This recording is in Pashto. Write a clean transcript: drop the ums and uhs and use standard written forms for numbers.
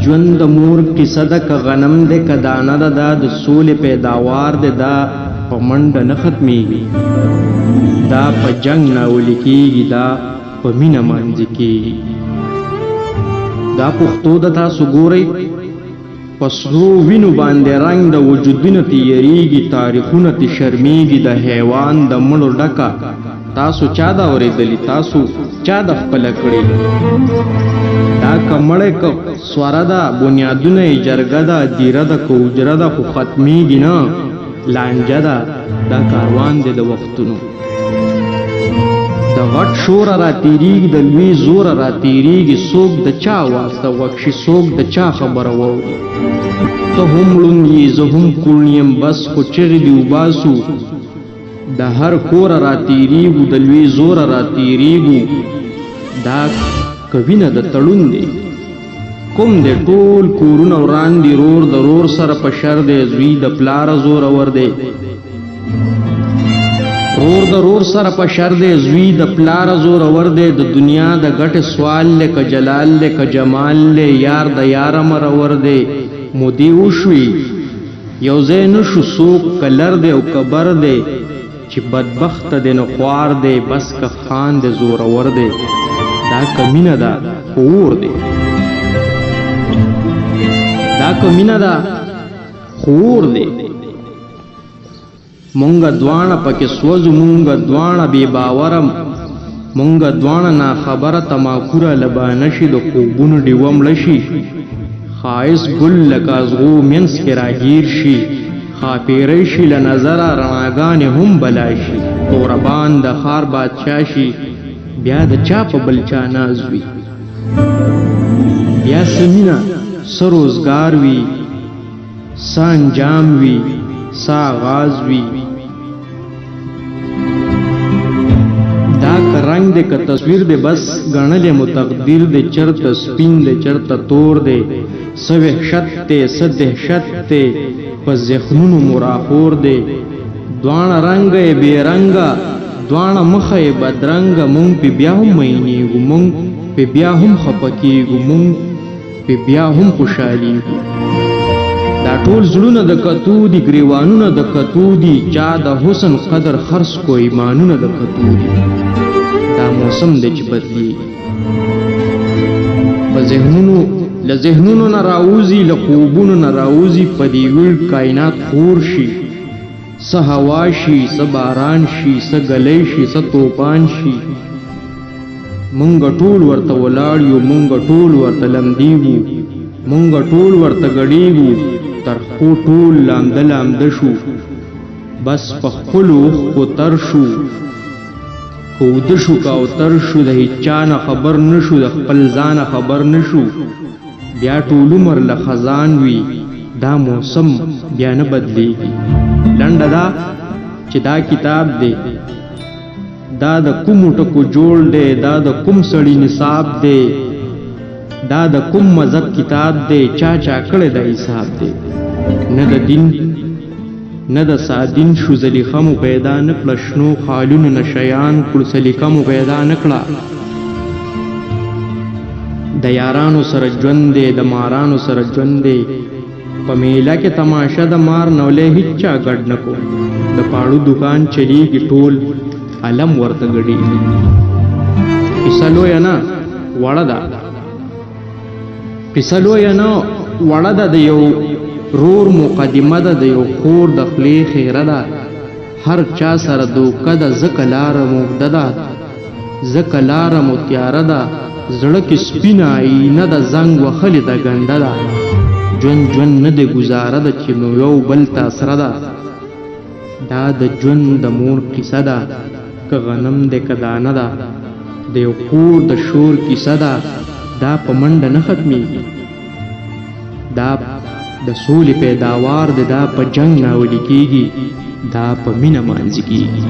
ژوند د مور کیسه ده که غنم دی که دانه ده دا د سولې پیداوار دی دا په منډه نه ختمیږي دا په جنگ ناولي کیږي دا په مینه مانځي کیږي دا پښتو ده تاسو ګورئ په سرو وینو باندې رنګ د وجودونه تیریږي تاریخونه تی شرمیږي د حیوان د مړو ډکه تاسو چا دا اورېدلي تاسو چا د خپله کړې دا که مړی که سوره ده بنیادونه یې جرګه ده دیره ده که حجره ده خو ختمیږي نه لانجه ده دا کاروان دی د وختونو د غټ شوره را تیریږي د لوی زوره را تیریږي څوک د چا آواز ته غوږ شي څوک د چا خبره واوري ته هم ړوند یې زه هم کوڼ یم بس خو چغې دې وباسو د هر کوره را تیریږو د لوی زوره را تیریږو دا کوینه د تړون دی کوم دی ټول کورونه وران دي رور د رور سره په شر دی زوی د پلاره زورور دی رور د رور سره په شر دی زوی د پلاره زورور دی د دنیا د ګټې سوال دی که جلال دی که جمال دی یار د یاره مرور دی مودې وشوي یو ځای نشو څوک کلر دی او کبر دی چې بدبخته دی نو خوار دی بس که خان دی زورور دی دا کمینه ده اور دی دا کمینه ده خور دی مونږ دواړه پکې سوځو مونږ دواړه بې باورم مونږ دواړه ناخبره تماکوره لبانه شي د خوبونو ډیوه مړه شي ښایست ګل لکه ازغو منځ کې راګیر شي ښاپیری شي له نظره رڼاګانې هم بلا شي توربان د ښار بادشاه شي بیا د چا په بل چا ناز وي بیا څه مینه څه روزګار وي څه انجام وي څه آغاز وي دا که رنگ دی که تصویر دی بس ګڼلی مو تقدیر دی چرته سپین دی چرته تور دی څه وحشت دی څه دهشت دی په ذهنونو مو راخور دی دواړه رنګه یې بې رنګه دواړه مخه یې بدرنګه مونږ پې بیا هم مینېږو مونږ پې بیا هم خفه کېږو مونږ پې بیا هم خوشحالېږو دا ټول زړونه د کتو دي ګریوانونه د کتو دي چا د حسن قدر خرڅ کو ایمانونه د کتو دي دا موسم دی چې بدلیږي په ذهنونو له ذهنونو نه راوځي له خوبونو نه راوځي په دې ویړ کائنات خور شي څه هوا شي څه باران شي څه ګلی شي څه توپان شي مونږ ټول ورته ولاړ یو مونږ ټول ورته لمدېږو مونږ ټول ورته ګډېږو تر خپو ټول لامده لامده شو بس په خپلو اوښکو تر شو که اوده شو که اوتر شو د هیچا نه خبر نه شو د خپل ځانه خبر نه شو بیا ټول عمر له خزان وي دا موسم بیا نه بدلیږي لنډه دا چې دا کتاب دی دا د کومو ټکو جوړ دی دا د کوم سړي نصاب دی دا د کوم مذهب کتاب دی چا چا کړی دا حساب دی نه د دین نه د سادین شو زلیخه مو پیدا نه کړه شنو خالونو نه شیان کړو سلیقه مو پیدا نه کړه د یارانو سره ژوند دی د مارانو سره ژوند دی په میله کې تماشه د مار نولې هیچا ګډ نه کو د پاړو دکان چلیږي ټول علم ورته ګډېږي کیسه لویه نه وړه ده کیسه لویه نه وړه ده د یو رور مقدمه ده د یو خور د خولې خیره ده هر چا سره دوکه ده ځکه لاره مو اوږده ده ځکه لاره مو تیاره ده زړه کې سپینه آیینه ده زنګ وهلې ده ګنده ده ژوند ژوند نه دی ګزاره ده چې نو یو بل ته سره ده دا د ژوند د مور کیسه ده که غنم دی که دانه ده د یو کور د شور کیسه ده دا په منډه نه ختمیږي دا د سولې پیداوار دی دا په جنگ ناولي کیږي دا په مینه مانځي کیږي